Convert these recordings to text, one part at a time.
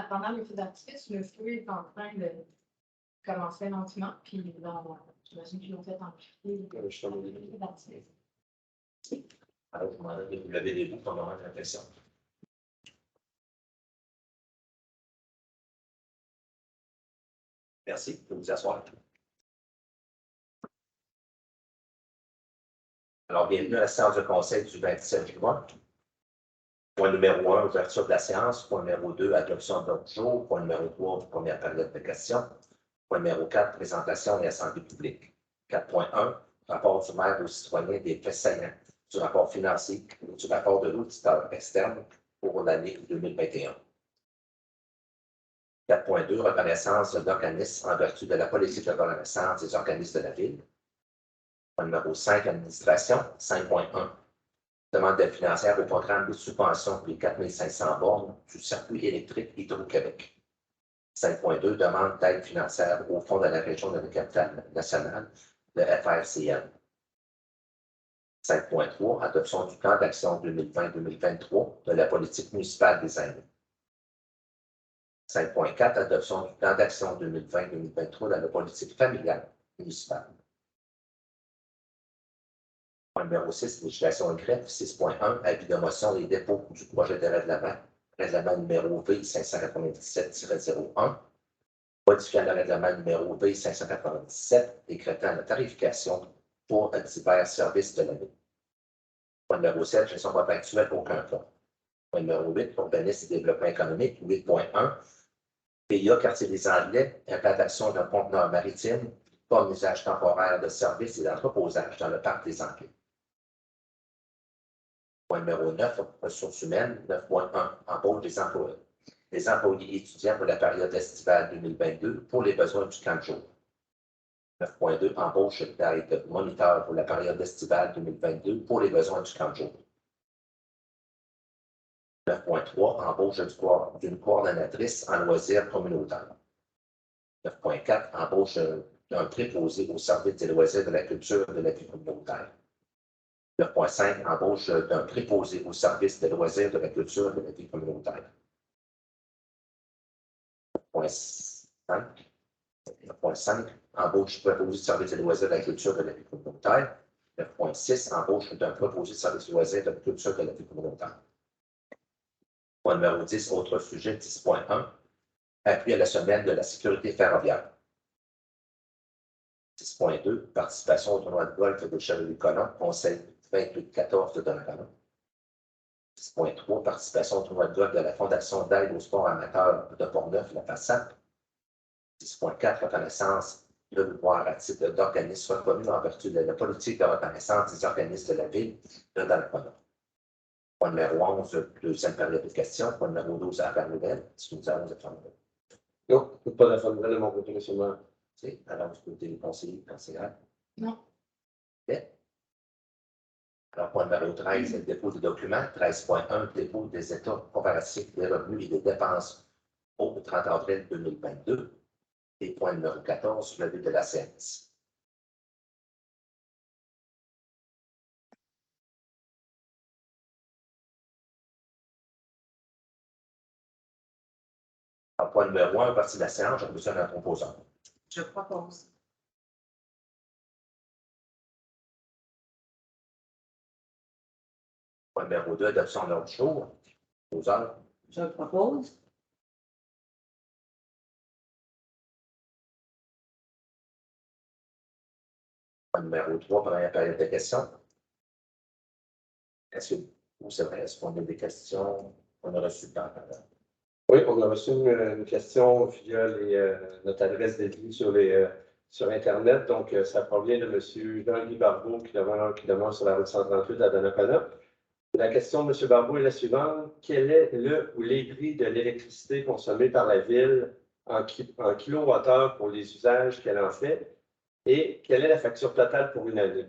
pendant les feux d'artifice, le feu est en train de commencer lentement, puis j'imagine qu'ils l'ont fait amplifier les feux d'artifice. Alors, vous l'avez des bouts pendant l'impression. Merci, vous pouvez vous asseoir. Alors, bienvenue à la séance de conseil du 27 juin. Point numéro 1, ouverture de la séance. Point numéro 2, adoption de l'ordre du jour. Point numéro 3, première période de questions. Point numéro 4, présentation et assemblée publique. 4.1, rapport du maire aux citoyens des faits saillants du rapport financier ou du rapport de l'auditeur externe pour l'année 2021. 4.2, reconnaissance d'organismes en vertu de la politique de reconnaissance des organismes de la Ville. Point numéro 5, administration. 5.1, demande d'aide financière au programme de subvention pour les 4500 bornes du circuit électrique Hydro-Québec. 5.2, demande d'aide financière au Fonds de la région de la capitale nationale, le FRCN. 5.3, adoption du plan d'action 2020-2023 de la politique municipale des aînés. 5.4, adoption du plan d'action 2020-2023 de la politique familiale municipale. Point numéro 6, législation et greffe. 6.1, avis de motion et dépôt du projet de règlement numéro V597-01, modifiant le règlement numéro V597, décrétant la tarification pour divers services de la Ville. Point numéro 7, gestion contractuelle, aucun plan. Point numéro 8, urbanisme et développement économique. 8.1, PIA, quartier des Anglais, implantation d'un conteneur maritime, pas usage temporaire de services et d'entreposage dans le parc des Anglais. Point numéro 9, ressources humaines. 9.1, embauche des employés étudiants pour la période estivale 2022 pour les besoins du camp de jour. 9.2, embauche d'aide moniteur pour la période estivale 2022 pour les besoins du camp de jour. 9.3, embauche d'une coordonnatrice en loisirs communautaires. 9.4, embauche d'un préposé au service des loisirs de la culture et de la vie communautaire. 9.5, embauche d'un préposé au service des loisirs de la culture et de la vie communautaire. 9.5, embauche du préposé au service des loisirs de la culture et de la vie communautaire. 9.6, embauche d'un préposé au service des loisirs de la culture et de la vie communautaire. Point numéro 10, autre sujet, 10.1, appui à la semaine de la sécurité ferroviaire. 10.2, participation au tournoi de golf de Chevalier-Colomb, conseil 28-14 de Donnacona. 10.3, participation au tournoi de golf de la Fondation d'aide au sport amateur de Portneuf, la FASAP. 10.4, reconnaissance de devoir à titre d'organisme reconnu en vertu de la politique de reconnaissance des organismes de la Ville de Donnacona. Point numéro 11, deuxième période de questions. Point numéro 12, affaires nouvelles. Est-ce que nous avons des affaires nouvelles? Non, pas d'affaires nouvelles de mon côté, monsieur le maire. Alors, du côté des conseillers, conseillères? Non. Bien. Alors, point numéro 13, le dépôt des documents. 13.1, dépôt des états comparatifs des revenus et des dépenses au 30 avril 2022. Et point numéro 14, levé de la séance. Alors, point numéro 1, partie de la séance, j'ai besoin d'un proposant. Je propose. Point numéro 2, adoption de l'ordre du jour. Proposant. Je propose. Point numéro 3, première période de questions. Est-ce que c'est vrai, est-ce qu'on a des questions qu'on a reçues dans la Oui, on a reçu une question via notre adresse dédiée sur Internet. Donc, ça provient de M. Jean-Guy Barbeau qui demeure sur la route 138 à Donnacona. La question de M. Barbeau est la suivante. Quel est le ou les prix de l'électricité consommée par la Ville en kilowattheure pour les usages qu'elle en fait? Et quelle est la facture totale pour une année?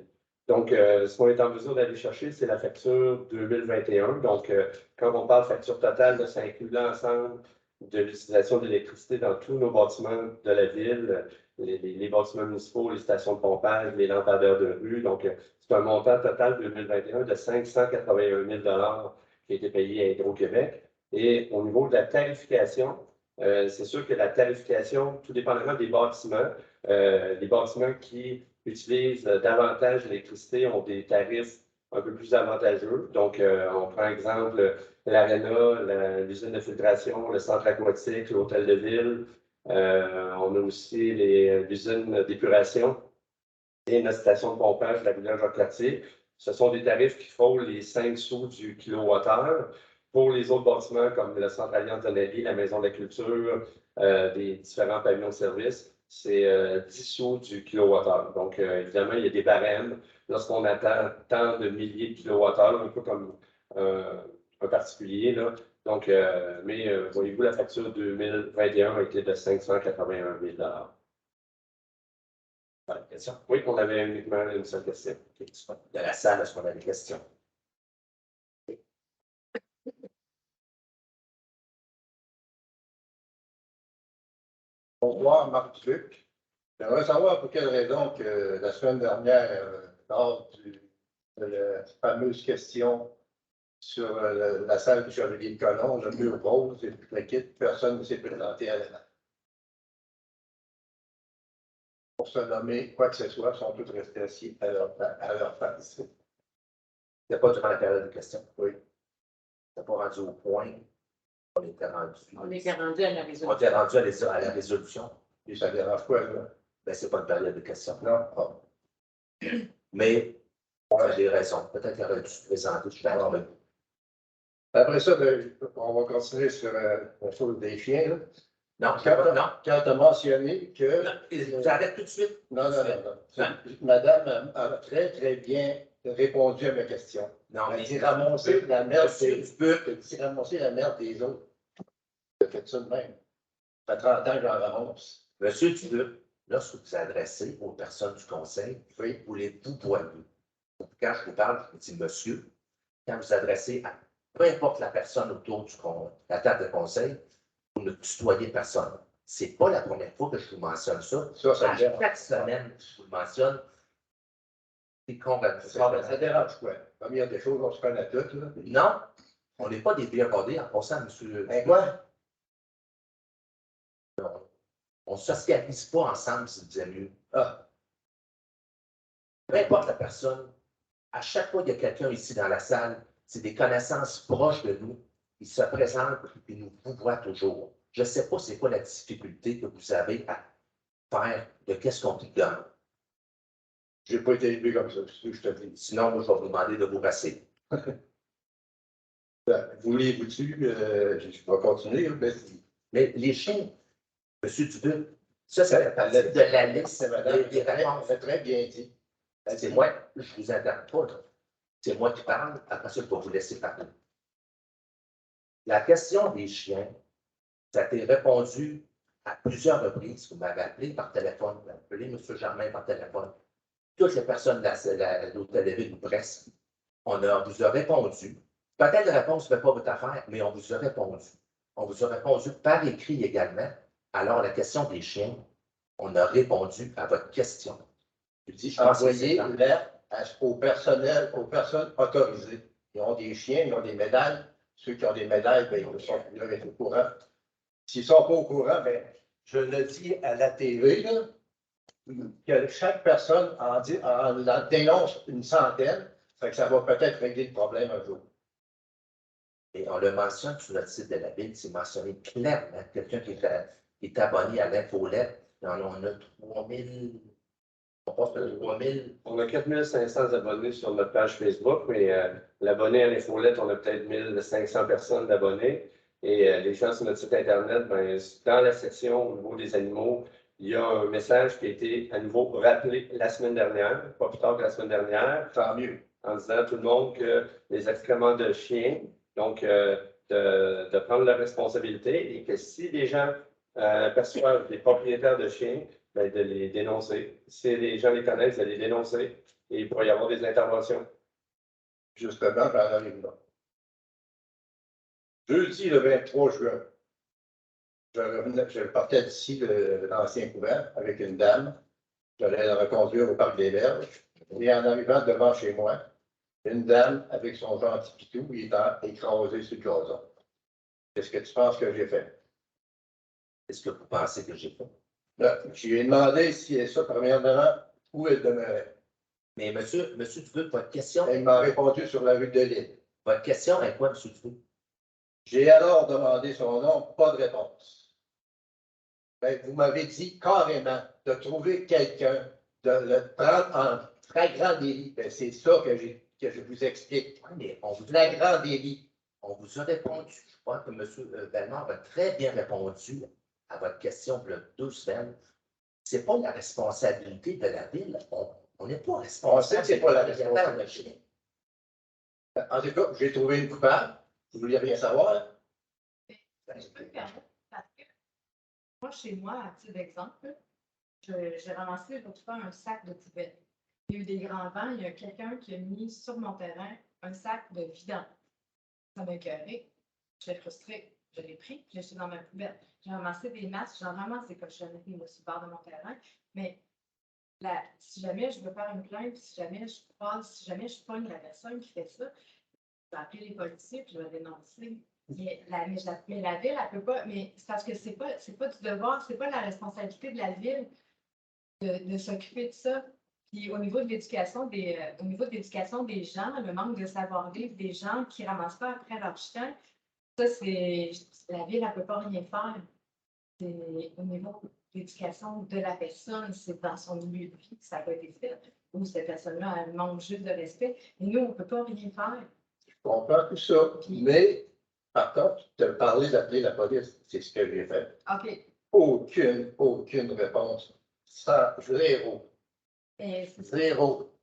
Donc, ce qu'on est en mesure d'aller chercher, c'est la facture 2021. Donc, quand on parle de facture totale, ça inclut l'ensemble de l'utilisation d'électricité dans tous nos bâtiments de la ville, les bâtiments municipaux, les stations de pompage, les lampadaires de rue. Donc, c'est un montant total 2021 de 581 000 $ qui a été payé à Hydro-Québec. Et au niveau de la tarification, c'est sûr que la tarification, tout dépendamment des bâtiments, les bâtiments qui utilisent davantage l'électricité ont des tarifs un peu plus avantageux. Donc, on prend exemple l'aréna, l'usine de filtration, le centre aquatique, l'hôtel de ville. On a aussi l'usine d'épuration et notre station de pompage, la rivière Jacques-Cartier. Ce sont des tarifs qui frôlent les 5 sous du kilowattheure. Pour les autres bâtiments, comme le Centre Alliance Donnelly, la Maison de la Culture, des différents pavillons de service, c'est 10 sous du kilowattheure. Donc, évidemment, il y a des barèmes. Lorsqu'on atteint tant de milliers de kilowattheures, un peu comme un particulier, là. Donc, voyez-vous, la facture 2021 a été de 581 000 $. Question? Oui, on avait uniquement une seule question. De la salle, est-ce qu'on a des questions? Bonsoir, Marc Luc. J'aimerais savoir pour quelle raison que la semaine dernière, lors de la fameuse question sur la salle du Chevalier de Colomb, le mur rose et toute l'équipe, personne ne s'est présenté à la pour se nommer quoi que ce soit, ils sont tous restés assis à leur place. C'était pas durant la période de questions? Oui. On n'est pas rendu au point. On était rendu à la résolution. On était rendu à la résolution. Et ça dérange quoi, là? Ben, c'est pas une période de questions. Non? Oh. Mais, on a des raisons. Peut-être qu'il aurait dû se présenter, je suis d'accord avec vous. Après ça, on va continuer sur la chose des chiens. Là. Non, Quand tu as mentionné que. Non, j'arrête tout de suite. Non. Madame a très, très bien répondu à ma question. Non, Elle mais dit ramasser la merde ramasser la merde des autres. Tu fais ça de même. Ça fait 30 ans que j'en ramasse. Monsieur Dubuc, lorsque vous vous adressez aux personnes du conseil, Oui. vous les vouvoyez. Quand je vous parle, je vous dis monsieur. Quand vous vous adressez à peu importe la personne autour de la table de conseil, vous ne tutoyez personne. Ce n'est pas la première fois que je vous mentionne ça. À chaque semaine, je vous le mentionne. C'est complètement. Ça dérange quoi? Première des choses, on se connaît toutes. Là. Non, on n'est pas des BRD en passant, monsieur. Ben quoi? On ne socialise pas ensemble, si vous aimez mieux. Ah. Peu importe la personne, à chaque fois qu'il y a quelqu'un ici dans la salle, c'est des connaissances proches de nous. Ils se présentent et nous vous voient toujours. Je ne sais pas c'est quoi la difficulté que vous avez à faire de qu'est-ce qu'on vous donne. Je n'ai pas été élevé comme ça, c'est ce que je te dis. Sinon, moi, je vais vous demander de vous rasser. Voulez-vous dessus? Je vais continuer. Mais les chiens, M. Dubuc, ça fait partie de la liste des réponses. C'est très bien dit. C'est moi, je ne vous attends pas. C'est moi qui parle, après ça, je vais vous laisser parler. La question des chiens, ça a été répondu à plusieurs reprises. Vous m'avez appelé par téléphone, vous avez appelé M. Germain par téléphone. Toutes les personnes de l'hôtel de ville ou presque, vous a répondu. Peut-être la réponse ne fait pas votre affaire, mais on vous a répondu. On vous a répondu par écrit également. Alors, la question des chiens, on a répondu à votre question. Je dis, envoyez l'air au personnel, aux personnes autorisées. Ils ont des chiens, ils ont des médailles. Ceux qui ont des médailles, bien, ils sont au courant. S'ils ne sont pas au courant, bien, je le dis à la TV, là, que chaque personne en dénonce une centaine, fait que ça va peut-être régler le problème un jour. Et on le mentionne sur notre site de la ville, c'est mentionné clairement. Quelqu'un qui est abonné à l'infolette, on a 3000. On passe de 3000. On a 4500 abonnés sur notre page Facebook, mais l'abonné à l'infolette, on a peut-être 1500 personnes d'abonnés. Et les gens sur notre site Internet, ben, dans la section au niveau des animaux, il y a un message qui a été à nouveau rappelé la semaine dernière, pas plus tard que la semaine dernière. Tant mieux. En disant à tout le monde que les excréments de chiens, donc de prendre la responsabilité et que si des gens perçoivent des propriétaires de chiens, ben, de les dénoncer. Si les gens les connaissent, de les dénoncer et il pourrait y avoir des interventions. Justement, j'en arrive là. Jeudi, le 23 juin, je partais d'ici de l'ancien couvent avec une dame. J'allais la reconduire au parc des Berges. Et en arrivant devant chez moi, une dame avec son gentil pitou, il était écrasé sur le gazon. Qu'est-ce que tu penses que j'ai fait? Qu'est-ce que vous pensez que j'ai fait? Là, je lui ai demandé si elle ça, premièrement, où elle demeurait. Mais monsieur Dubuc, votre question Elle m'a répondu sur la rue de l'Île. votre question est quoi, monsieur Dubuc? J'ai alors demandé son nom, pas de réponse. Ben, vous m'avez dit carrément de trouver quelqu'un, de le prendre en très grand délit. Ben, c'est ça que je vous explique. Oui, mais on vous Flagrant délit. On vous a répondu. Je crois que M. Bellemare a très bien répondu à votre question pour 2 semaines. Ce n'est pas la responsabilité de la ville. On n'est pas responsable. On sait que ce n'est pas la responsabilité. responsabilité. En tout cas, j'ai trouvé une coupable. Vous ne vouliez rien savoir. Je peux me permettre, parce que moi, chez moi, à titre d'exemple, j'ai ramassé l'autre fois un sac de poubelle. Il y a eu des grands vents, il y a quelqu'un qui a mis sur mon terrain un sac de vidange. Ça m'a écœuré. J'étais frustrée. Je l'ai pris, je l'ai jeté dans ma poubelle. J'ai ramassé des masques, j'en ramasse des cochonneries là, sur le bord de mon terrain. Mais là, si jamais je veux faire une plainte, si jamais je pogne la personne qui fait ça, je vais appeler les policiers puis je vais dénoncer. Mais la ville, elle ne peut pas. Mais c'est parce que c'est pas du devoir, c'est pas la responsabilité de la ville de s'occuper de ça. Puis au niveau de l'éducation des gens, le manque de savoir-vivre des gens qui ne ramassent pas après leur chien, ça, c'est la ville, elle ne peut pas rien faire. C'est au niveau de l'éducation de la personne, c'est dans son milieu de vie que ça va être fait. Ou cette personne-là, elle manque juste de respect. Mais nous, on ne peut pas rien faire. Je comprends tout ça. Mais, par contre, tu as parlé d'appeler la police. C'est ce que j'ai fait. OK. Aucune réponse. Ça, zéro. Zéro.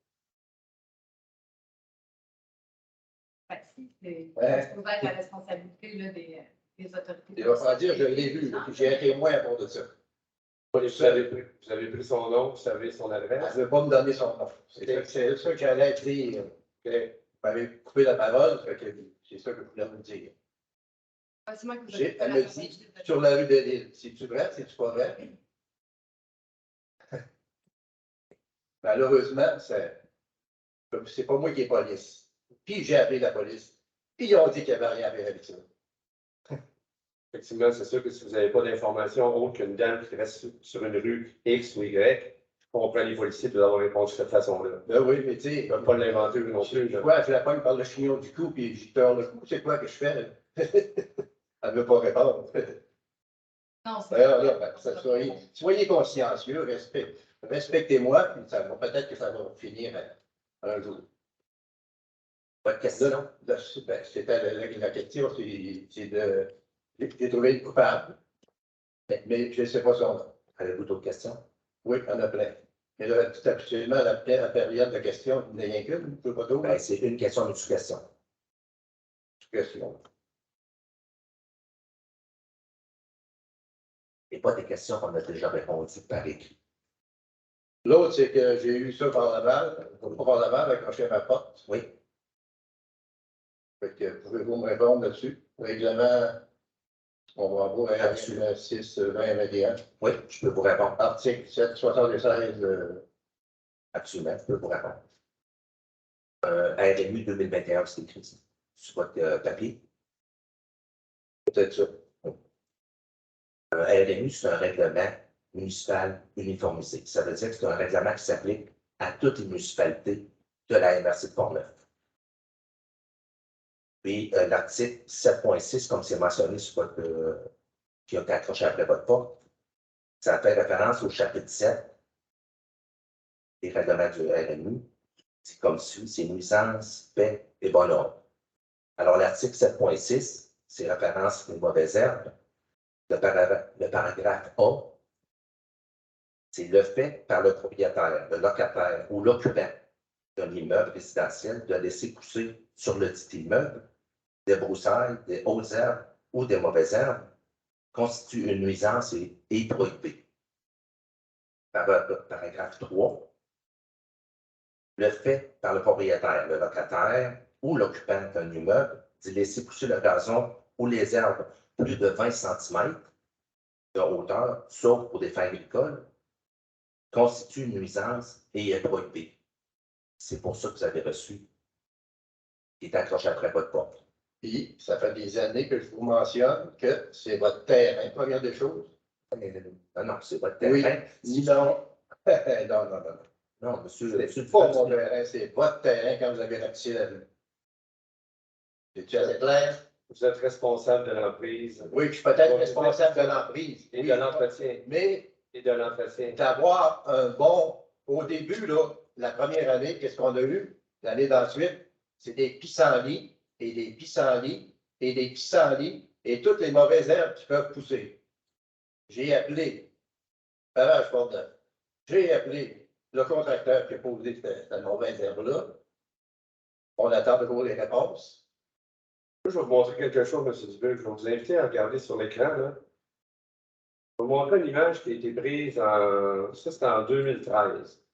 C'est être la responsabilité là, des autorités. Il va pas dire, je l'ai vu. J'ai un témoin à bord de ça. Vous avez pris son nom, vous savez son Elle adresse. ne veut pas me donner son nom. C'est ça que j'allais dire. Vous m'avez coupé la parole, c'est ça que je voulais vous dire. Elle me dit sur la rue de l'Île. C'est-tu vrai? C'est-tu pas vrai? Malheureusement, c'est pas moi qui est police. Puis j'ai appelé la police. Puis ils ont dit qu'il n'y avait rien à faire avec ça. Effectivement, c'est sûr que si vous n'avez pas d'informations autre qu'une dame qui reste sur une rue X ou Y, on prend les policiers de avoir répondu de cette façon-là. Ben oui, mais tu sais. Ils ne peuvent pas l'inventer non plus. Quoi, je la pogne par le chignon du cou, puis j'y tords le cou. C'est quoi que je fais? Elle ne veut pas répondre. Non, Soyez consciencieux, respectez-moi, puis peut-être que ça va finir un jour. Votre question? C'était la question, c'est de. J'ai trouvé une coupable, mais je ne sais pas son nom. Avez-vous d'autres questions? Oui, on a plein. Mais là, c'est absolument la période de questions, il n'y a rien qu'une, je ne pas d'autre. Ben, c'est une question, une sous-question. Question. Et pas des questions qu'on a déjà répondu par écrit. L'autre, c'est que j'ai eu ça par Laval, pas par Laval, accroché à ma porte. Oui. Fait que pouvez-vous me répondre là-dessus? Règlement, on va voir Absolument. 6, 20, 21. Oui, je peux vous répondre. Article 776. Absolument, je peux vous répondre. RMU 2021, c'est écrit sur votre papier. Peut-être ça. RMU, c'est un règlement municipal uniformisé. Ça veut dire que c'est un règlement qui s'applique à toutes les municipalités de la MRC de Portneuf. Puis l'article 7.6, comme c'est mentionné sur votre, qui a été accroché après votre porte, ça fait référence au chapitre 7 des règlements du RMU. C'est comme suit, c'est nuisance, paix et bon ordre. Alors l'article 7.6, c'est référence aux mauvaises herbes. Le paragraphe A, c'est le fait par le propriétaire, le locataire ou l'occupant d'un immeuble résidentiel de laisser pousser sur le dit immeuble des broussailles, des hautes herbes ou des mauvaises herbes constitue une nuisance et est prohibé. Paragraphe 3. Le fait par le propriétaire, le locataire ou l'occupant d'un immeuble d'y laisser pousser le gazon ou les herbes plus de 20 cm de hauteur, sauf pour des fins agricoles, constitue une nuisance et est prohibé. C'est pour ça que vous avez reçu qui est accroché après votre porte. Puis, ça fait des années que je vous mentionne que c'est votre terrain, première des choses. Non, non, c'est votre Oui. terrain. Non. Non, non, non. Non, monsieur C'est pas mon Dufresne, terrain, c'est votre terrain quand vous avez ratissé la rue. C'est-tu assez clair? Vous êtes responsable de l'emprise. Oui, je suis peut-être responsable de l'emprise. Et Oui, de l'entretien. mais Et de l'entretien. d'avoir un bon, au début, là, la première année, qu'est-ce qu'on a eu? L'année d'ensuite, c'est des pissenlits et des pissenlits et des pissenlits et toutes les mauvaises herbes qui peuvent pousser. J'ai appelé, j'ai appelé le contracteur qui a posé cette mauvaise herbe-là. On attend toujours les réponses. Je vais vous montrer quelque chose, M. Dubuc. Je vais vous inviter à regarder sur l'écran. Là. Je vais vous montrer une image qui a été prise en. Ça, c'était en 2013.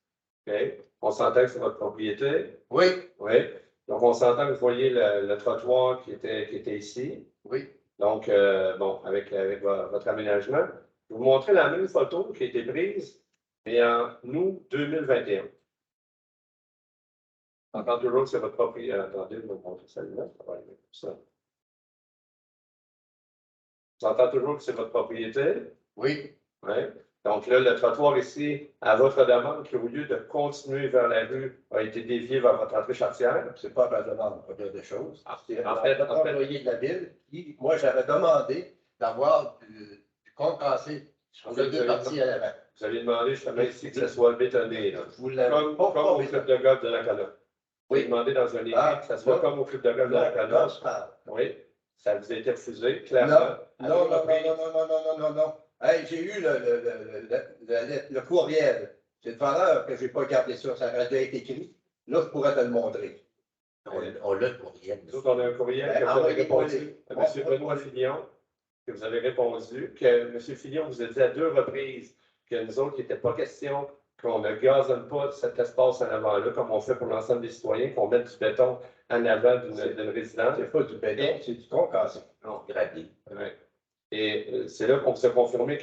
OK? On s'entend que c'est votre propriété. Oui, Oui. Donc, on s'entend que vous voyez le trottoir qui était ici. oui. Donc, bon, avec votre aménagement. Je vais vous montrer la même photo qui a été prise, mais en août 2021. On entend toujours que c'est votre propriété. Attendez, je vais vous montrer celle-là. Ça va aller comme ça. On entend toujours que c'est votre propriété. Oui, Oui. Donc là, le trottoir ici, à votre demande, qui au lieu de continuer vers la rue, a été dévié vers votre entrée charretière. c'est pas ma demande, pas des choses. C'est En fait, employé de la ville qui, moi, j'avais demandé d'avoir du concassé sur les deux parties à l'avant. Vous avez demandé justement ici que ça soit bétonné. Là. Je vous l'avais Comme pas au club de golf de la Cana. Vous avez demandé dans un écrit que ça soit comme au club de golf de la Cana. Oui. Ça vous a été refusé, clairement. Non. Hey, j'ai eu le courriel. C'est de valeur que je n'ai pas gardé ça. Ça aurait déjà été écrit. Là, je pourrais te le montrer. on l'a le courriel. Nous autres, on a un courriel que vous avez répondu à M. Benoît Fillon, que vous avez répondu, que M. Fillon vous a dit à 2 reprises que nous autres, il n'était pas question qu'on ne gazonne pas cet espace en avant-là, comme on fait pour l'ensemble des citoyens, qu'on mette du béton en avant d'une résidence. C'est pas du béton, c'est du concassé. Non, gravier. Ouais. Et c'est là qu'on s'est confirmé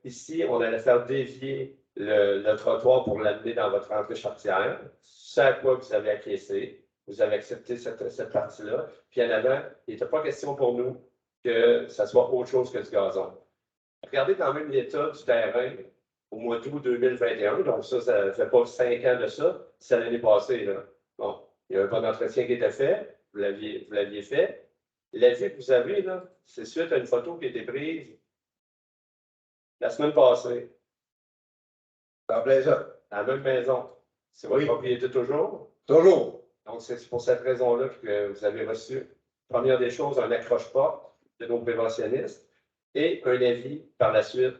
qu'ici, on allait faire dévier le trottoir pour l'amener dans votre entrée charretière. C'est à quoi vous avez acquiescé. Vous avez accepté cette partie-là. Puis en avant, il n'était pas question pour nous que ça soit autre chose que du gazon. Regardez quand même l'état du terrain au mois d'août 2021. Donc ça ne fait pas 5 ans de ça. C'est l'année passée. Là. Bon, il y a un bon entretien qui était fait. Vous l'aviez fait. L'avis que vous avez, là, c'est suite à une photo qui a été prise la semaine passée. En plein ça. À la même maison. C'est votre Oui. propriété toujours. Toujours. Donc, c'est pour cette raison-là que vous avez reçu, première des choses, un accroche-porte de nos préventionnistes et un avis par la suite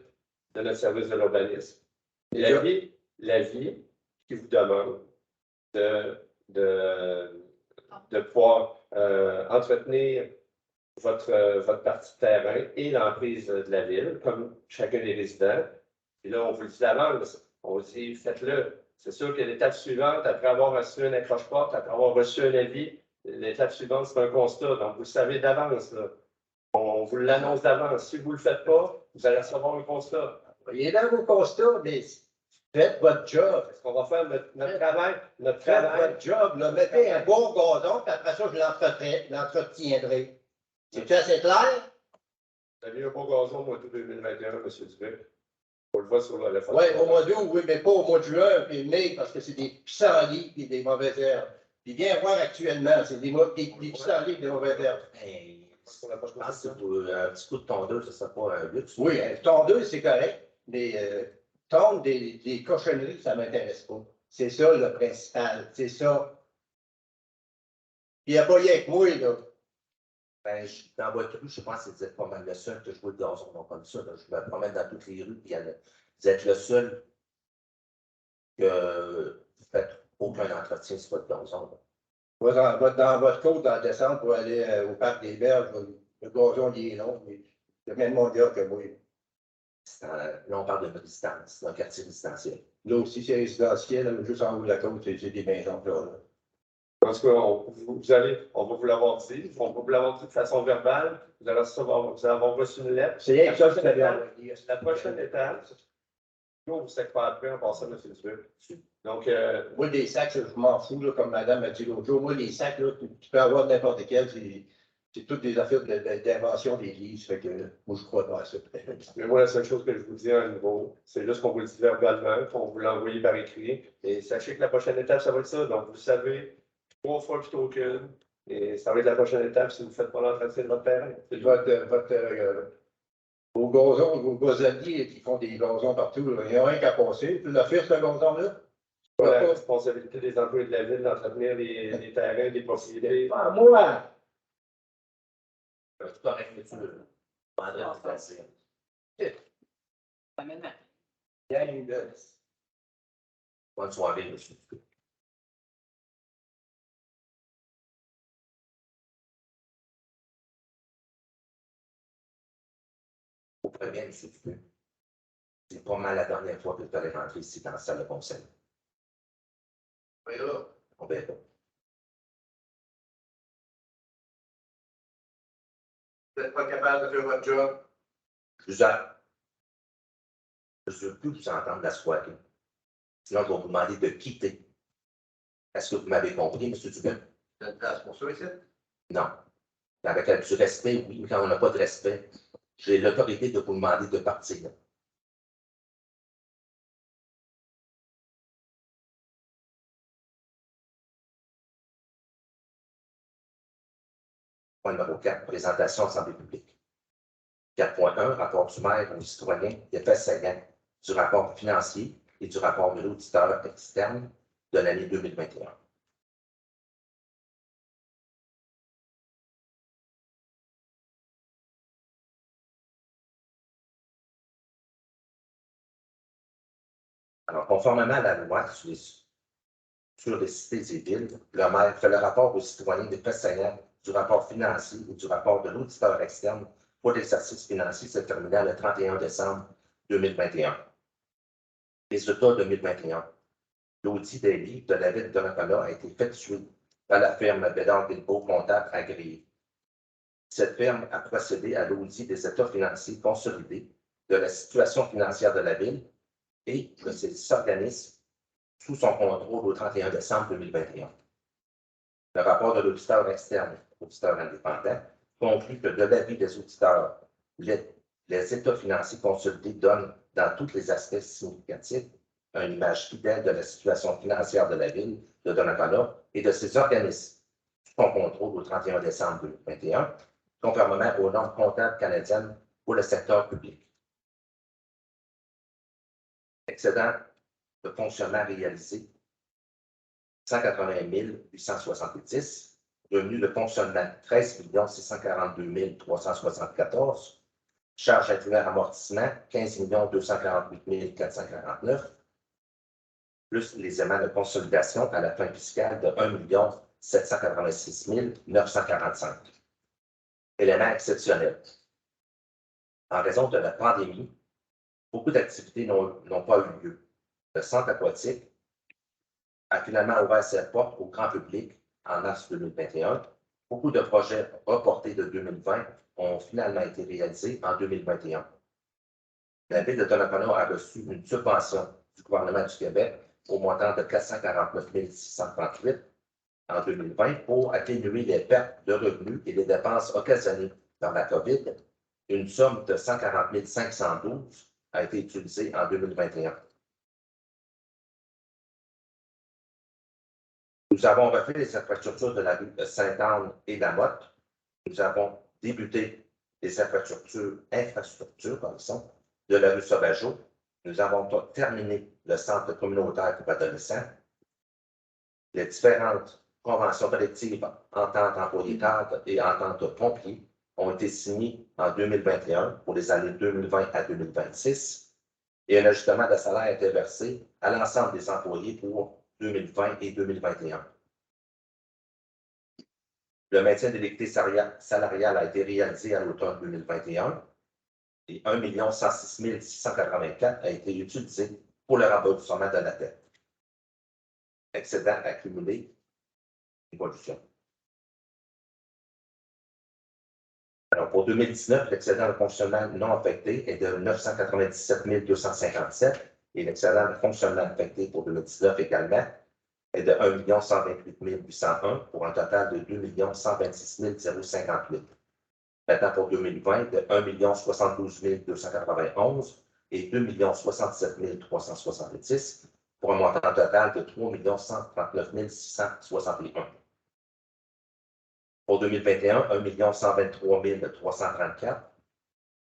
de notre service de l'urbanisme. L'avis qui vous demande de pouvoir entretenir votre partie de terrain et l'emprise de la ville, comme chacun des résidents. Et là, on vous le dit d'avance, on vous dit, faites-le. C'est sûr que l'étape suivante, après avoir reçu un accroche-porte, après avoir reçu un avis, l'étape suivante, c'est un constat. Donc, vous le savez d'avance. On vous l'annonce d'avance. Si vous ne le faites pas, vous allez recevoir un constat. Il est dans vos constats, mais faites votre job. Est-ce qu'on va faire notre travail? Faites votre job. Là. Mettez un bon gazon, puis après ça, je l'entretiendrai. C'est-tu assez clair? Vous avez eu un beau gazon au mois d'août 2021, M. Dubuc. On le voit sur la photo. Oui, au mois d'août, oui, mais pas au mois de juin puis mai, parce que c'est des pissenlits et des mauvaises herbes. Puis viens voir actuellement, c'est des pissenlits et des mauvaises herbes. Hey, je pense que c'est pour un petit coup de tondeuse, ça ne serait pas un luxe. Oui, tondeuse, c'est correct, mais tondre des cochonneries, ça ne m'intéresse pas. C'est ça le principal, c'est ça. Puis il n'y a pas rien que moi, là. Ben, dans votre rue, je pense que vous êtes pas mal le seul que je vois le gazon. Donc, comme ça, là, je me promène dans toutes les rues, puis vous êtes le seul que vous ne faites aucun entretien sur votre gazon. Dans votre côte, dans la descente pour aller au parc des Berges, le gazon, il est long, mais il y a même moins de gars que moi. Là, on parle de résidence, c'est un quartier résidentiel. Là aussi, c'est résidentiel, là, juste en haut de la côte, c'est des maisons là. Parce qu'on on va vous l'avoir dit, on va vous l'avoir dit de façon verbale, vous allez avoir reçu une lettre. C'est rien que ça, c'est la La prochaine étape, nous, on vous sait pas après en passant, M. Dubuc. Donc, moi, des sacs, je m'en fous, là, comme madame m'a dit l'autre jour. Moi, les sacs, là, tu peux avoir n'importe quel, c'est toutes des affaires d'invention d'église, fait que moi, je crois pas à ça. Mais moi, la seule chose que je vous dis à un niveau, c'est juste qu'on vous le dit verbalement, qu'on vous l'envoie par écrit. Et sachez que la prochaine étape, ça va être ça. Donc, vous savez 3 fois plutôt qu'une. Et ça va être la prochaine étape si vous ne faites pas l'entretien de votre terrain. C'est tout. Vos gazons, vos gazonniers qui font des gazons partout, là, il n'y a rien qu'à passer. Tu l'as fait, ce gazon-là? C'est pas la responsabilité des employés de la ville d'entretenir les terrains des propriétés. Ah, moi! C'est correct, mais tu veux. Mandé en passer. Bonne soirée, monsieur. Vous prévenez, monsieur Dupuis. C'est pas mal la dernière fois que tu allais rentrer ici dans la salle de conseil. Oui, là. On verra. Vous n'êtes pas capable de faire votre job. Je ne veux plus vous entendre la soirée. Sinon, je vais vous demander de quitter. Est-ce que vous m'avez compris, M. Dupuis? Vous êtes place pour ça ici? Non. Avec du respect, oui, mais quand on n'a pas de respect, j'ai l'autorité de vous demander de partir. Point numéro 4, présentation à l'Assemblée publique. 4.1, rapport du maire aux citoyens, effets saillants du rapport financier et du rapport de l'auditeur externe de l'année 2021. Alors, conformément à la loi sur les cités et villes, le maire fait le rapport aux citoyens des faits saillants du rapport financier et du rapport de l'auditeur externe pour l'exercice financier se terminant le 31 décembre 2021. Résultat 2021. L'audit des livres de la ville de Donnacona a été effectué par la firme Bédard Bilbao Comptable Agréé. Cette firme a procédé à l'audit des états financiers consolidés de la situation financière de la ville et de ses organismes sous son contrôle au 31 décembre 2021. Le rapport de l'auditeur externe, auditeur indépendant, conclut que de l'avis des auditeurs, les états financiers consolidés donnent, dans tous les aspects significatifs, une image fidèle de la situation financière de la ville de Donnacona et de ses organismes sous son contrôle au 31 décembre 2021, conformément aux normes comptables canadiennes pour le secteur public. Excédent de fonctionnement réalisé 180 870, revenu de fonctionnement 13 642 374, charges incluant amortissement 15 248 449, plus les éléments de consolidation à la fin fiscale de 1 786 945. Éléments exceptionnels. En raison de la pandémie, beaucoup d'activités n'ont pas eu lieu. Le centre aquatique a finalement ouvert ses portes au grand public en mars 2021. Beaucoup de projets reportés de 2020 ont finalement été réalisés en 2021. La ville de Donnacona a reçu une subvention du gouvernement du Québec au montant de 449 638 en 2020 pour atténuer les pertes de revenus et les dépenses occasionnées par la COVID. Une somme de 140 512 a été utilisée en 2021. Nous avons refait les infrastructures de la rue de Sainte-Anne et Lamotte. Nous avons débuté les infrastructures de la rue Sauvageau. Nous avons terminé le centre communautaire pour adolescents. Les différentes conventions collectives, ententes employés-cadres et ententes pompiers ont été signées en 2021 pour les années 2020 à 2026 et un ajustement de salaire a été versé à l'ensemble des employés pour 2020 et 2021. Le maintien de l'équité salariale a été réalisé à l'automne 2021 et 1 106 684 a été utilisé pour le remboursement de la dette. Excédent accumulé, évolution. Alors, pour 2019, l'excédent de fonctionnement non affecté est de 997 257 et l'excédent de fonctionnement affecté pour 2019 également est de 1 128 801 pour un total de 2 126 058. Maintenant, pour 2020, de 1 072 291 et 2 067 370 pour un montant total de 3 139 661. Pour 2021, 1 123 334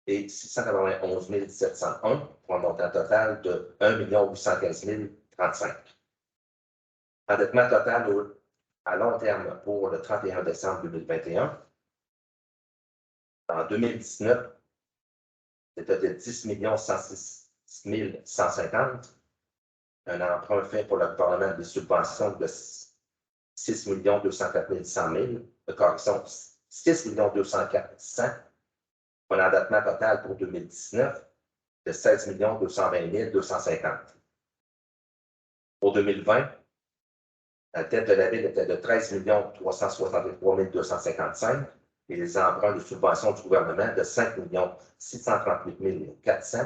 et 691 701 pour un montant total de 1 815 035. Endettement total à long terme pour le 31 décembre 2021. En 2019, c'était de 10 106 150. Un emprunt fait pour le gouvernement des subventions de 6 204 100 000. De correction, 6 204 100. Un endettement total pour 2019 de 16 220 250. Pour 2020, la dette de la Ville était de 13 363 255 et les emprunts de subventions du gouvernement de 5 638 400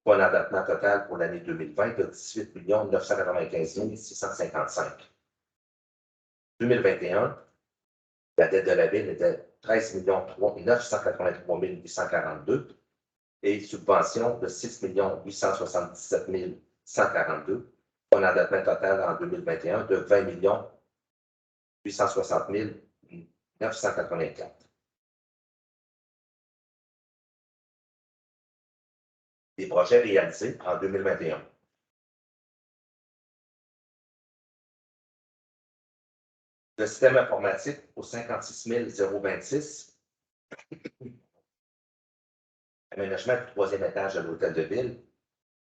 pour un endettement total pour l'année 2020 de 18 995 655. 2021, la dette de la Ville était 13 983 842 et subventions de 6 877 142 pour un endettement total en 2021 de 20 860 984. Les projets réalisés en 2021. Le système informatique au 56 026. Aménagement du troisième étage de l'hôtel de ville,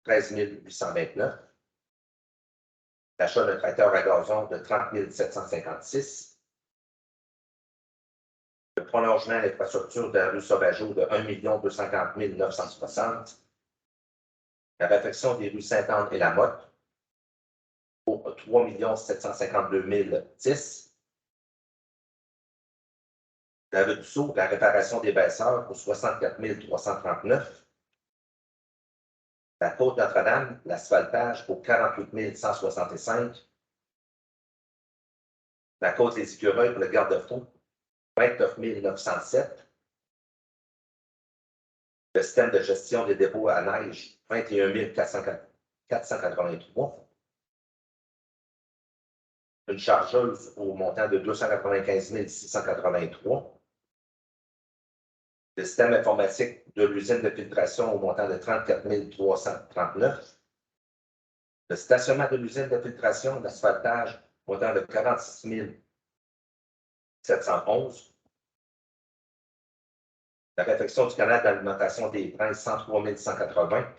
13 829. L'achat d'un tracteur à gazon de 30 756. Le prolongement de l'infrastructure de la rue Sauvageau de 1 240 960. La réfection des rues Sainte-Anne et La Motte pour 3 752 010. La rue du Sceau, la réparation des baisseurs pour 64 339. La côte Notre-Dame, l'asphaltage pour 48 165. La côte des Écureuils pour le garde-fou, 29 907. Le système de gestion des dépôts à neige, 21 483. Une chargeuse au montant de 295 683. Le système informatique de l'usine de filtration au montant de 34 339. Le stationnement de l'usine de filtration, l'asphaltage, au montant de 46 711. La réfection du canal d'alimentation des Princes, 103 180.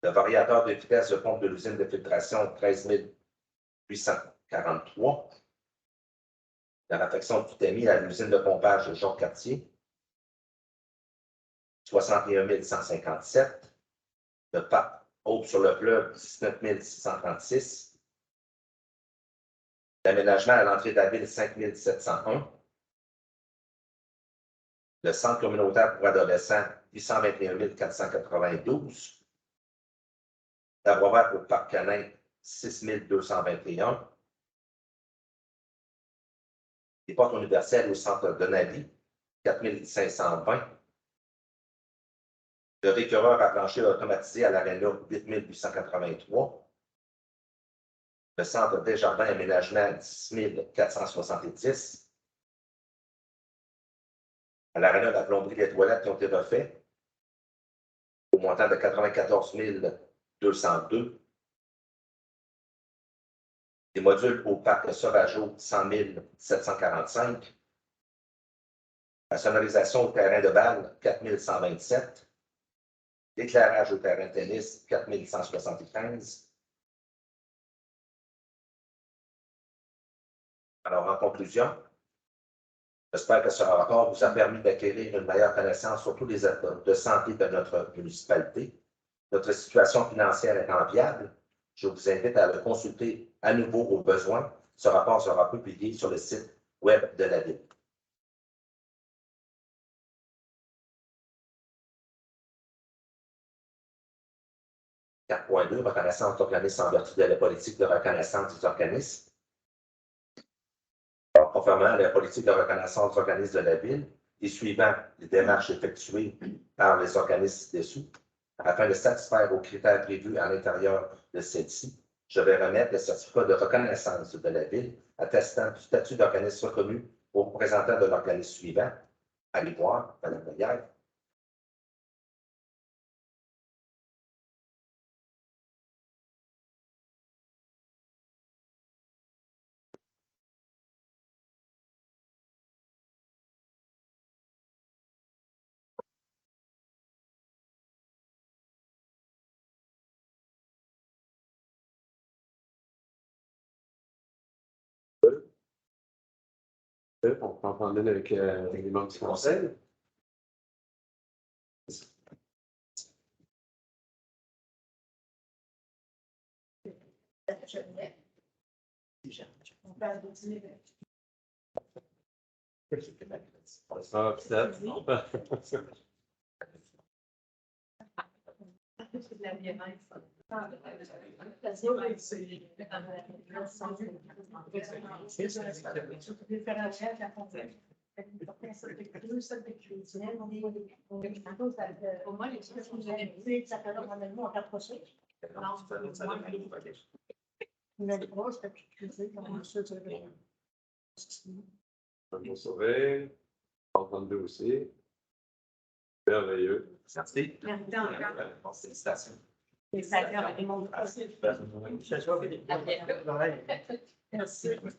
Le variateur de vitesse de pompe de l'usine de filtration, 13 843. La réfection du TEMI à l'usine de pompage de Jean-Cartier, 61 157. Le parc Haute sur le fleuve, 19 636. L'aménagement à l'entrée de la ville, 5 701. Le centre communautaire pour adolescents, 821 492. L'abreuvoir pour le parc canin, 6 221. Les portes universelles au centre de Navy, 4 520. Le récureur à plancher automatisé à l'Arena, 8 883. Le centre Desjardins Aménagement, 10 470. À l'Arena, la plomberie et les toilettes qui ont été refaits au montant de 94 202. Les modules au parc Sauvageau, 100 745. La sonorisation au terrain de balle, 4 127. L'éclairage au terrain de tennis, 4 175. Alors, en conclusion, j'espère que ce rapport vous a permis d'acquérir une meilleure connaissance sur tous les acteurs de santé de notre municipalité. Notre situation financière est enviable. Je vous invite à le consulter à nouveau au besoin. Ce rapport sera publié sur le site web de la Ville. 4.2, reconnaissance d'organismes en vertu de la politique de reconnaissance des organismes. Alors, conformément à la politique de reconnaissance des organismes de la Ville, et suivant les démarches effectuées par les organismes dessous, afin de satisfaire aux critères prévus à l'intérieur de celle-ci, je vais remettre le certificat de reconnaissance de la Ville attestant du statut d'organisme reconnu aux représentants de l'organisme suivant. Allez voir, Mme Brière. On peut en prendre une avec les membres du conseil. Ah, peut-être. C'est de la violence. Pour moi, les choses que vous avez vues, ça fait normalement en rapprocher. Vous sauvez. 32 aussi. Merveilleux. Merci. Merci encore. Félicitations. Merci.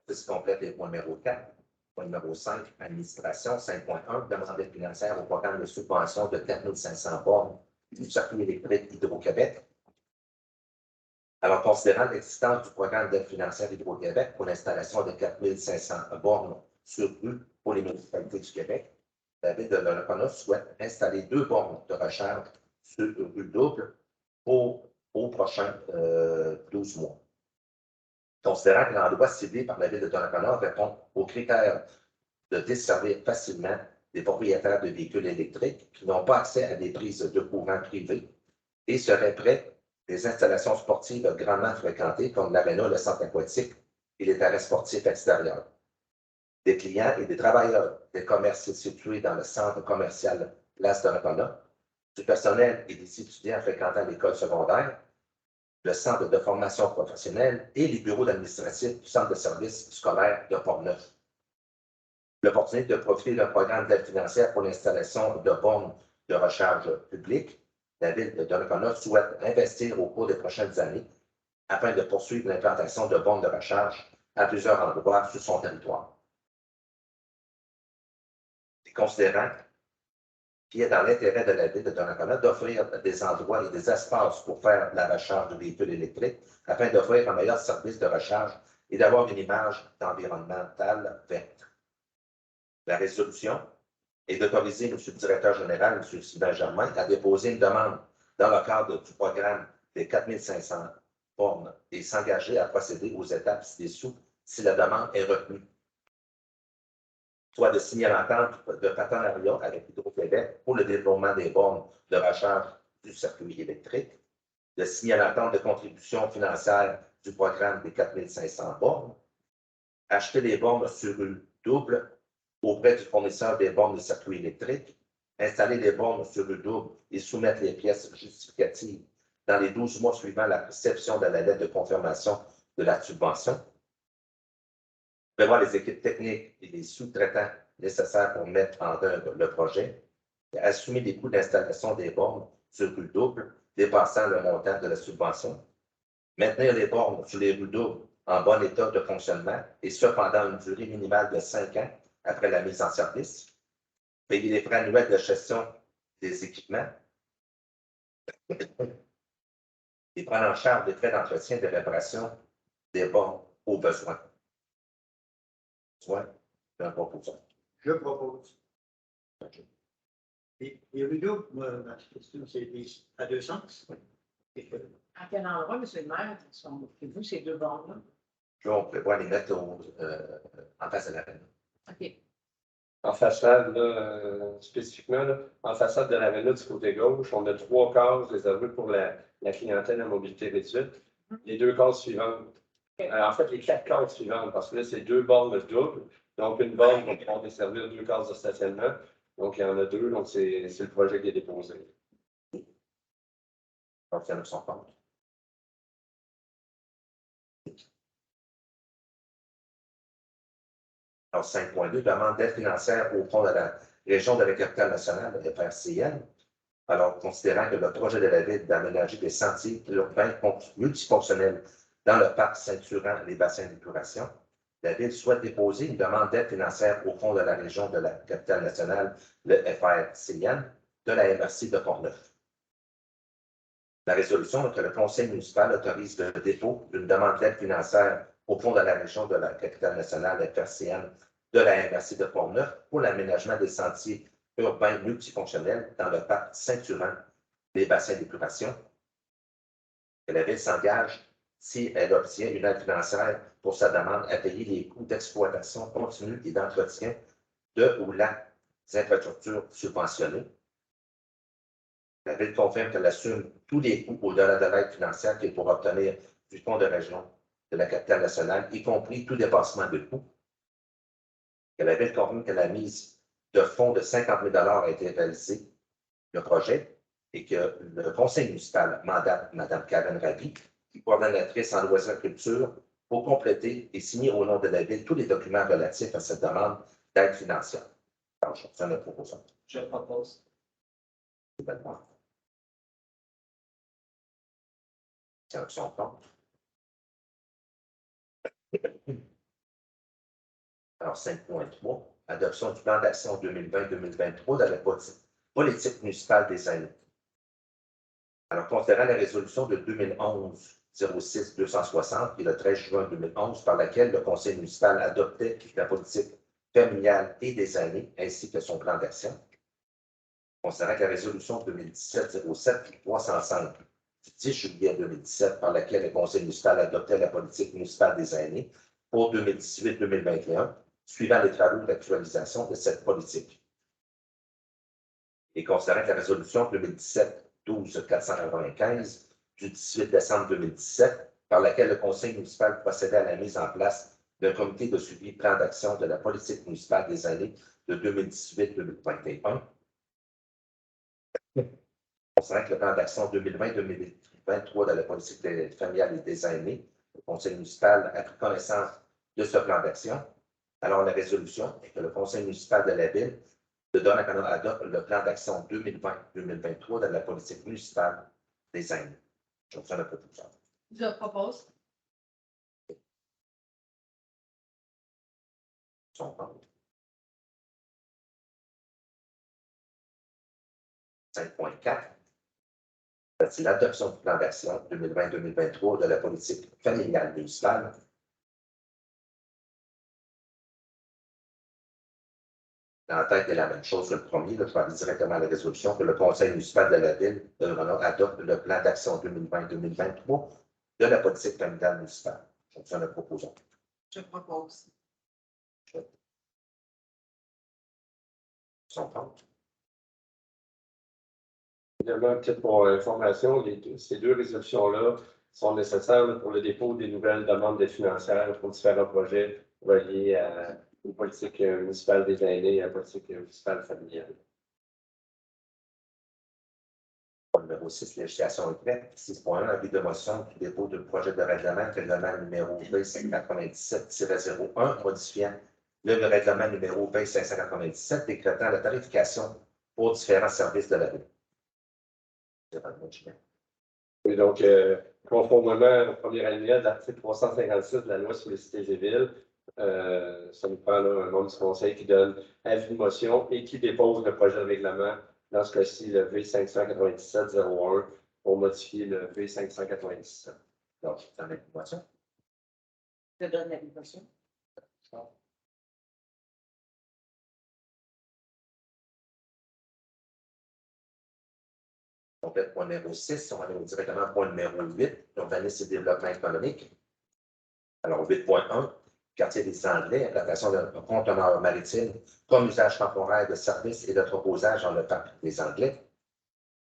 Ceci complète les points numéro 4. Point numéro 5, administration. 5.1, demande financière au programme de subvention de 4 500 bornes du circuit électrique Hydro-Québec. Alors, considérant l'existence du programme d'aide financière Hydro-Québec pour l'installation de 4 500 bornes sur rue pour les municipalités du Québec, la Ville de Donnacona souhaite installer 2 bornes de recharge sur rue double aux prochains 12 mois. Considérant que l'endroit ciblé par la Ville de Donnacona répond aux critères de desservir facilement des propriétaires de véhicules électriques qui n'ont pas accès à des prises de courant privées et seraient près des installations sportives grandement fréquentées comme l'aréna, le centre aquatique et les terrains sportifs extérieurs. Des clients et des travailleurs des commerces situés dans le centre commercial Place Donnacona, du personnel et des étudiants fréquentant l'école secondaire, le centre de formation professionnelle et les bureaux administratifs du centre de services scolaires de Portneuf. L'opportunité de profiter d'un programme d'aide financière pour l'installation de bornes de recharge publique. La Ville de Donnacona souhaite investir au cours des prochaines années afin de poursuivre l'implantation de bornes de recharge à plusieurs endroits sur son territoire. Et considérant qu'il est dans l'intérêt de la Ville de Donnacona d'offrir des endroits et des espaces pour faire la recharge de véhicules électriques afin d'offrir un meilleur service de recharge et d'avoir une image environnementale verte. La résolution est d'autoriser M. le directeur général, M. Sylvain Germain, à déposer une demande dans le cadre du programme des 4 500 bornes et s'engager à procéder aux étapes ci-dessous si la demande est retenue. Soit de signer l'entente de partenariat avec Hydro-Québec pour le développement des bornes de recharge du circuit électrique, de signer l'entente de contribution financière du programme des 4 500 bornes, acheter les bornes sur rue double auprès du fournisseur des bornes de circuit électrique, installer les bornes sur rue double et soumettre les pièces justificatives dans les 12 mois suivant la réception de la lettre de confirmation de la subvention, prévoir les équipes techniques et les sous-traitants nécessaires pour mettre en œuvre le projet, et assumer les coûts d'installation des bornes sur rue double dépassant le montant de la subvention, maintenir les bornes sur les rues doubles en bon état de fonctionnement et cependant une durée minimale de 5 ans après la mise en service, payer les frais annuels de gestion des équipements et prendre en charge des frais d'entretien et de réparation des bornes aux besoins. Soit un proposant. Je propose. Et Rudo, ma question, c'est à deux sens. À quel endroit, M. le maire, sont-vous ces deux bornes-là? Là, on prévoit les mettre en face de l'arène. OK. En façade, là, spécifiquement, là, en façade de l'avenue du côté gauche, on a 3 cases réservées pour la clientèle à mobilité réduite. Les 2 cases suivantes. En fait, les 4 cases suivantes, parce que là, c'est 2 bornes doubles. Donc, une borne va pouvoir desservir 2 cases de stationnement. Donc, il y en a 2, donc c'est le projet qui est déposé. Donc, il y en a qui sont contre. Alors, 5.2, demande d'aide financière au fonds de la région de la capitale nationale, FRCN. Alors, considérant que le projet de la ville d'aménager des sentiers urbains multifonctionnels dans le parc ceinturant les bassins d'épuration, la ville souhaite déposer une demande d'aide financière au fonds de la région de la capitale nationale, le FRCN, de la MRC de Portneuf. La résolution est que le conseil municipal autorise le dépôt d'une demande d'aide financière au fonds de la région de la capitale nationale, FRCN, de la MRC de Portneuf pour l'aménagement des sentiers urbains multifonctionnels dans le parc ceinturant les bassins d'épuration. Que la ville s'engage, si elle obtient une aide financière pour sa demande, à payer les coûts d'exploitation continue et d'entretien de ou la infrastructures subventionnées. La ville confirme qu'elle assume tous les coûts au-delà de l'aide financière qu'elle pourra obtenir du fonds de région de la capitale nationale, y compris tout dépassement de coûts. Que la ville confirme que la mise de fonds de 50 000 a été réalisée, le projet, et que le conseil municipal mandate Mme Karen Raby, coordonnatrice en loisirs culture, pour compléter et signer au nom de la ville tous les documents relatifs à cette demande d'aide financière. Alors, je fais une proposition. Je propose. C'est un son compte. Alors, 5.3, adoption du plan d'action 2020-2023 de la politique municipale des aînés. Alors, considérant la résolution de 2011-06-260 et le 13 juin 2011, par laquelle le conseil municipal adoptait la politique familiale et des aînés, ainsi que son plan d'action. Considérant que la résolution 2017-07-305 du 10 juillet 2017, par laquelle le conseil municipal adoptait la politique municipale des aînés pour 2018-2021, suivant les travaux d'actualisation de cette politique. Et considérant que la résolution 2017-12-495 du 18 décembre 2017, par laquelle le conseil municipal procédait à la mise en place d'un comité de suivi plan d'action de la politique municipale des aînés de 2018-2021, considérant que le plan d'action 2020-2023 de la politique familiale et des aînés, le conseil municipal a pris connaissance de ce plan d'action. Alors, la résolution est que le conseil municipal de la ville de Donnacona adopte le plan d'action 2020-2023 de la politique municipale des aînés. Je vous fais la proposition. Je propose. Son compte. 5.4. C'est l'adoption du plan d'action 2020-2023 de la politique familiale municipale. Dans la tête, c'est la même chose que le premier. Là, je vais aller directement à la résolution que le conseil municipal de la ville de Donnacona adopte le plan d'action 2020-2023 de la politique familiale municipale. Je vous fais la proposition. Je propose. Son compte. Évidemment, peut-être pour information, ces 2 résolutions-là sont nécessaires pour le dépôt des nouvelles demandes d'aide financière pour différents projets reliés aux politiques municipales des aînés et à la politique municipale familiale. Numéro 6, législation est prête. 6.1, avis de motion du dépôt de projet de règlement numéro V597-01, modifiant le règlement numéro V597, décrétant la tarification pour différents services de la ville. Et donc, conformément au premier alinéa de l'article 356 de la loi sur les cités et villes, le Ça nous prend là, un membre du conseil qui donne avis de motion et qui dépose le projet de règlement, dans ce cas-ci, le V597-01, pour modifier le V597. Donc, tu en as une motion? Je donne la motion. Donc, le point numéro 6, on va aller directement au point numéro 8, l'urbanisme et développement économique. Alors, 8.1, quartier des Anglais, implantation d'un conteneur maritime comme usage temporaire de services et d'entreposage dans le parc des Anglais.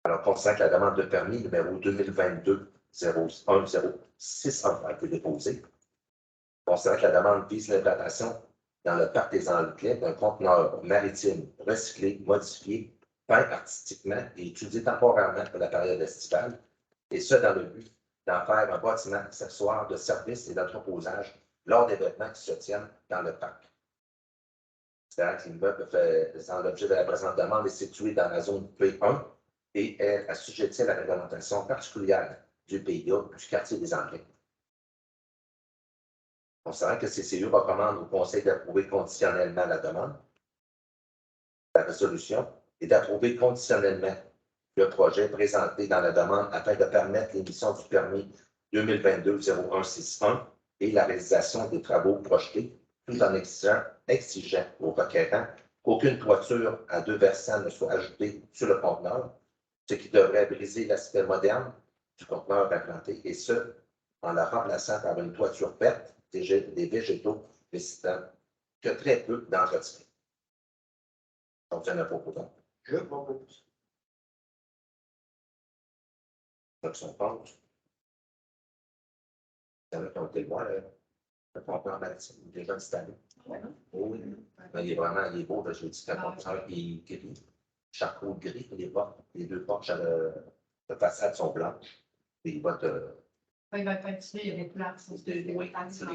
Alors, considérant que la demande de permis numéro 2022-0106 a été déposée. Considérant que la demande vise l'implantation dans le parc des Anglais d'un conteneur maritime recyclé, modifié, peint artistiquement et étudié temporairement pour la période estivale, et ce, dans le but d'en faire un bâtiment accessoire de services et d'entreposage lors d'événements qui se tiennent dans le parc. C'est-à-dire que l'immeuble faisant l'objet de la présente demande est situé dans la zone P1 et est assujetti à la réglementation particulière du PIA du quartier des Anglais. Considérant que CCU recommande au Conseil d'approuver conditionnellement la demande, la résolution et d'approuver conditionnellement le projet présenté dans la demande afin de permettre l'émission du permis 2022-0161 et la réalisation des travaux projetés, tout en exigeant au requérant qu'aucune toiture à deux versants ne soit ajoutée sur le conteneur, ce qui devrait briser l'aspect moderne du conteneur implanté, et ce, en la remplaçant par une toiture verte des végétaux nécessitant que très peu d'entretien. Donc, c'est un proposant. Je propose. Donc, son compte. Ça va compter le le conteneur maritime déjà installé. Oui, mais il est vraiment, il est beau, là, j'ai dit que le conteneur est gris, charcot gris, les deux portes de façade sont blanches. Les bottes Il va être peinturé, il y a des places. c'est des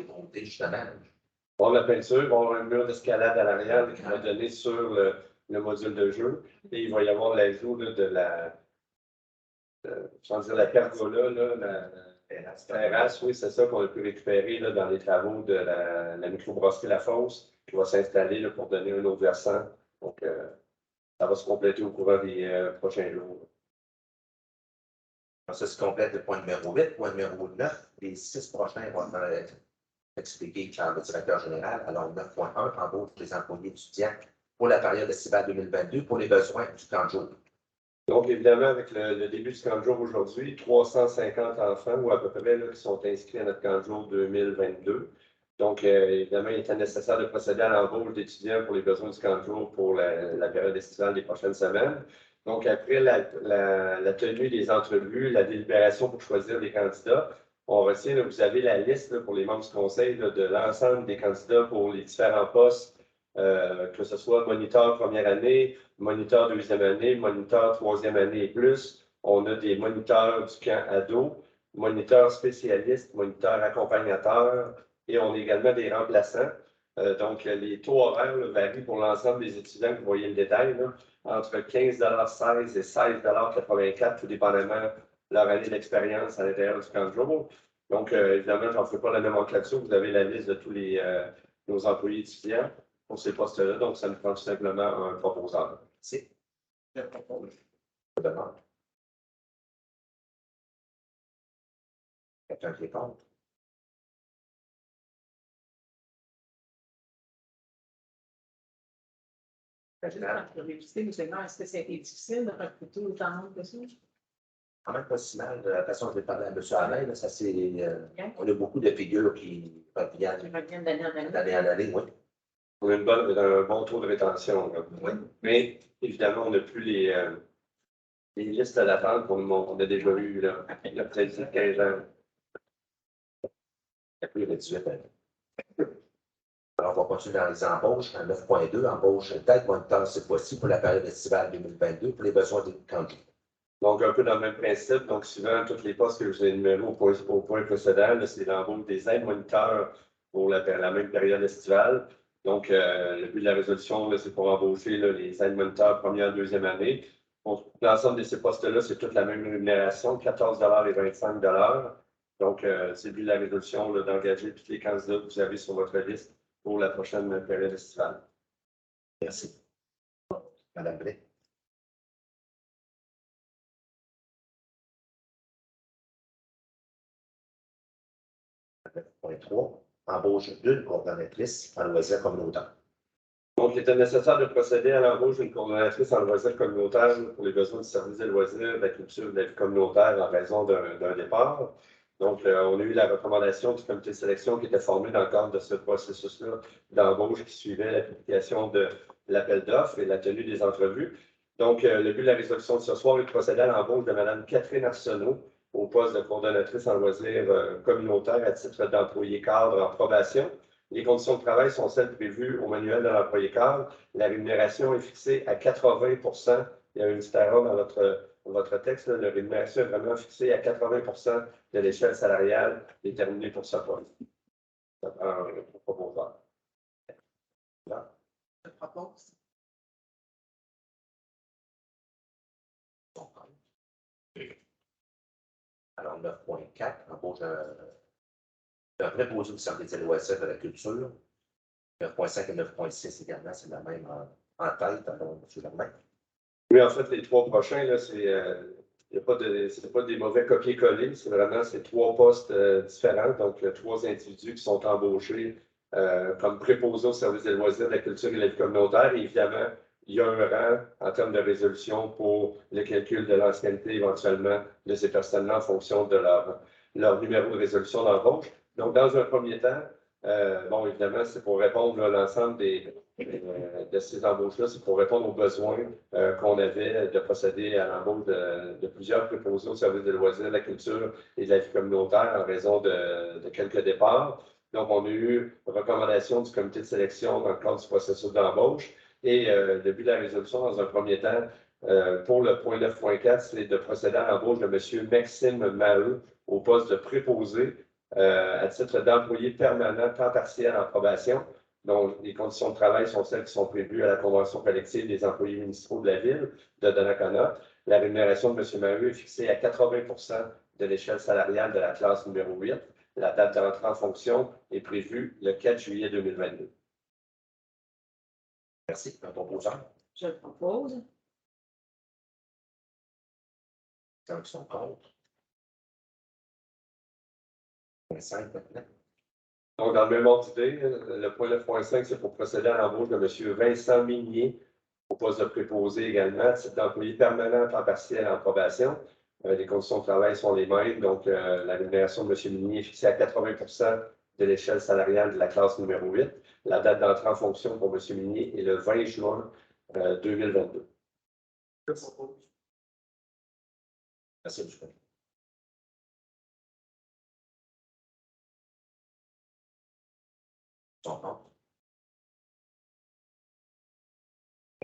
montées, justement. Bon, la peinture, il va y avoir un mur d'escalade à l'arrière qui va donner sur le module de jeu. Et il va y avoir l'ajout de la, sans dire la pergola, la terrasse, oui, c'est ça qu'on a pu récupérer là, dans les travaux de la microbrasserie La Fosse, qui va s'installer là, pour donner un autre versant. Donc, ça va se compléter au courant des prochains jours. Ça se complète le point numéro 8, point numéro 9. Les 6 prochains vont être expliqués par le directeur général. Alors, 9.1, embauche des employés étudiants pour la période estivale 2022 pour les besoins du camp de jour. Donc, évidemment, avec le début du camp de jour aujourd'hui, 350 enfants ou à peu près là, qui sont inscrits à notre camp de jour 2022. Donc, évidemment, il était nécessaire de procéder à l'embauche d'étudiants pour les besoins du camp de jour pour la période estivale des prochaines semaines. Donc, après la tenue des entrevues, la délibération pour choisir les candidats, on retient, là, vous avez la liste là, pour les membres du conseil là, de l'ensemble des candidats pour les différents postes, que ce soit moniteur première année, moniteur deuxième année, moniteur troisième année et plus. On a des moniteurs du camp ado, moniteurs spécialistes, moniteurs accompagnateurs, et on a également des remplaçants. Donc, les taux horaires là, varient pour l'ensemble des étudiants, vous voyez le détail, là, entre 15,16 et 16,84 tout dépendamment de leur année d'expérience à l'intérieur du camp de jour. Donc, évidemment, je n'en fais pas la nomenclature. Vous avez la liste de tous nos employés étudiants pour ces postes-là. Donc, ça nous prend tout simplement un proposeur. C'est Je propose. la demande. Quelqu'un qui est contre? Est-ce que ça a été difficile de recruter autant de monde que ça? Quand même pas si mal. De la façon dont je parlais à M. Alain, là, ça c'est. On a beaucoup de figures qui reviennent Qui reviennent d'année en année. d'année en année, oui. On a un bon taux de rétention. Là. Oui. Mais évidemment, on n'a plus les listes d'attente qu'on a déjà eues là, il y a peut-être 15 ans. Il y a plus de 18 ans. Alors, on va continuer dans les embauches. En 9.2, embauche d'aide moniteur cette fois-ci pour la période estivale 2022 pour les besoins des candidats. Donc, un peu dans le même principe. Donc, suivant tous les postes que je vous ai énumérés au point précédent, c'est l'embauche des aides moniteurs pour la même période estivale. Donc, le but de la résolution, c'est pour embaucher là, les aides moniteurs première, deuxième année. Pour l'ensemble de ces postes-là, c'est toute la même rémunération, 14,00 et 25 $. Donc, c'est le but de la résolution d'engager tous les candidats que vous avez sur votre liste pour la prochaine période estivale. Merci. Madame Blais. Point 3. Embauche d'une coordonnatrice en loisirs communautaires. Donc, il était nécessaire de procéder à l'embauche d'une coordonnatrice en loisirs communautaires pour les besoins du service des loisirs, de la culture et de la vie communautaire en raison d'un départ. Donc, on a eu la recommandation du comité de sélection qui était formé dans le cadre de ce processus-là d'embauche qui suivait la publication de l'appel d'offres et la tenue des entrevues. Donc, le but de la résolution de ce soir est de procéder à l'embauche de Mme Catherine Arsenault au poste de coordonnatrice en loisirs communautaires à titre d'employé cadre en probation. Les conditions de travail sont celles prévues au manuel de l'employé cadre. La rémunération est fixée à 80 Il y a une petite erreur dans votre texte. La rémunération est vraiment fixée à 80 de l'échelle salariale déterminée pour ce poste. Ça prend un proposeur. Je propose. Alors, 9.4, embauche un préposé au service des loisirs de la culture. 9.5 et 9.6 également, c'est la même en tête. Alors, M. Germain. Oui, en fait, les trois prochains, là, c'est pas des mauvais copier-coller, c'est vraiment ces trois postes différents, donc trois individus qui sont embauchés comme préposés au service des loisirs, de la culture et de la vie communautaire. Et évidemment, il y a un rang en termes de résolution pour le calcul de l'ancienneté éventuellement de ces personnes-là en fonction de leur numéro de résolution d'embauche. Donc, dans un premier temps, bon, évidemment, c'est pour répondre à l'ensemble de ces embauches-là, c'est pour répondre aux besoins qu'on avait de procéder à l'embauche de plusieurs préposés au service des loisirs, de la culture et de la vie communautaire en raison de quelques départs. Donc, on a eu une recommandation du comité de sélection dans le cadre du processus d'embauche. Et le but de la résolution, dans un premier temps, pour le point 9.4, c'est de procéder à l'embauche de M. Maxime Maheu au poste de préposé à titre d'employé permanent temps partiel en probation. Donc, les conditions de travail sont celles qui sont prévues à la Convention collective des employés municipaux de la ville de Donnacona. La rémunération de M. Maheu est fixée à 80 de l'échelle salariale de la classe numéro 8. La date d'entrée en fonction est prévue le 4 juillet 2022. Merci. Un proposeur. Je le propose. Ceux qui sont contre. Point 5 maintenant. Donc, dans le même ordre d'idée, le point 9.5, c'est pour procéder à l'embauche de M. Vincent Minier au poste de préposé également, à titre d'employé permanent temps partiel en probation. Les conditions de travail sont les mêmes, donc la rémunération de M. Minier est fixée à 80 de l'échelle salariale de la classe numéro 8. La date d'entrée en fonction pour M. Minier est le 20 juin 2022. Je propose. Merci, M. Président. Sont contre.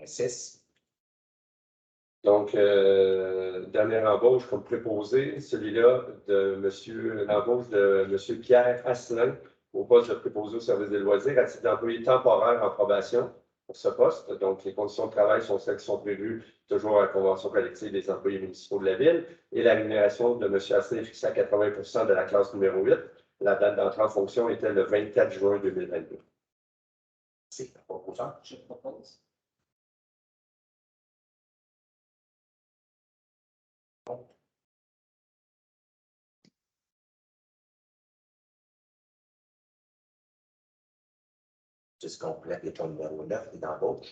6. Donc, dernière embauche comme préposé, celui-là l'embauche de M. Pierre Asselin au poste de préposé au service des loisirs à titre d'employé temporaire en probation pour ce poste. Donc, les conditions de travail sont celles qui sont prévues toujours à la Convention collective des employés municipaux de la ville. Et la rémunération de M. Asselin est fixée à 80 de la classe numéro 8. La date d'entrée en fonction était le 24 juin 2022. Merci. Un proposeur. Je propose. Je complète les points numéro 9 et d'embauche.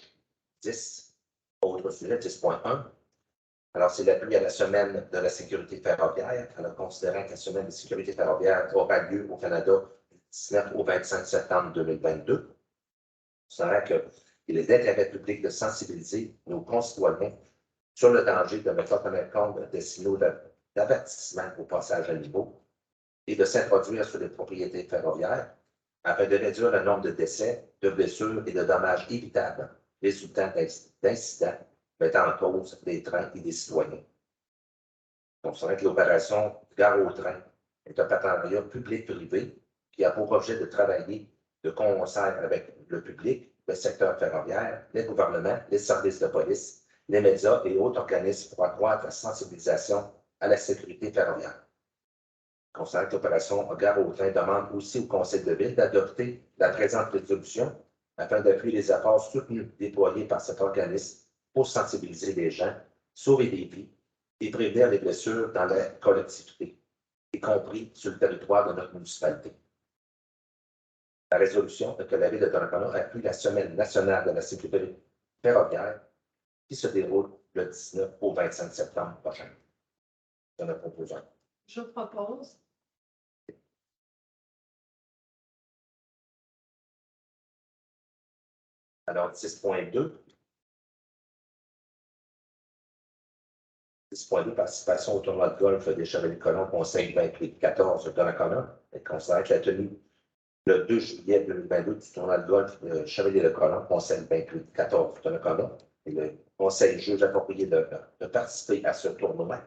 10. Autre sujet, 10.1. Alors, c'est l'appui à la semaine de la sécurité ferroviaire. Alors, considérant que la semaine de sécurité ferroviaire aura lieu au Canada du 19 au 25 septembre 2022, on saura qu'il est d'intérêt public de sensibiliser nos concitoyens sur le danger de ne pas tenir compte des signaux d'avertissement au passage à niveau et de s'introduire sur les propriétés ferroviaires afin de réduire le nombre de décès, de blessures et de dommages évitables résultant d'incidents mettant en cause des trains et des citoyens. On saurait que l'opération Gare au train est un partenariat public-privé qui a pour objet de travailler de concert avec le public, le secteur ferroviaire, les gouvernements, les services de police, les médias et autres organismes pour accroître la sensibilisation à la sécurité ferroviaire. Considérant que l'opération Gare au train demande aussi au Conseil de ville d'adopter la présente résolution afin d'appuyer les efforts soutenus déployés par cet organisme pour sensibiliser les gens, sauver des vies et prévenir les blessures dans la collectivité, y compris sur le territoire de notre municipalité. La résolution est que la Ville de Donnacona appuie la Semaine nationale de la sécurité ferroviaire qui se déroule le 19 au 25 septembre prochain. C'est notre proposition. Je propose. Alors, 10.2. 10.2, participation au tournoi de golf des Chevaliers-Colomb, Conseil 28-14 de Donnacona. Et considérant que la tenue le 2 juillet 2022 du tournoi de golf de Chevaliers-Colomb, Conseil 28-14 de Donnacona, et le Conseil juge approprié de participer à ce tournoi.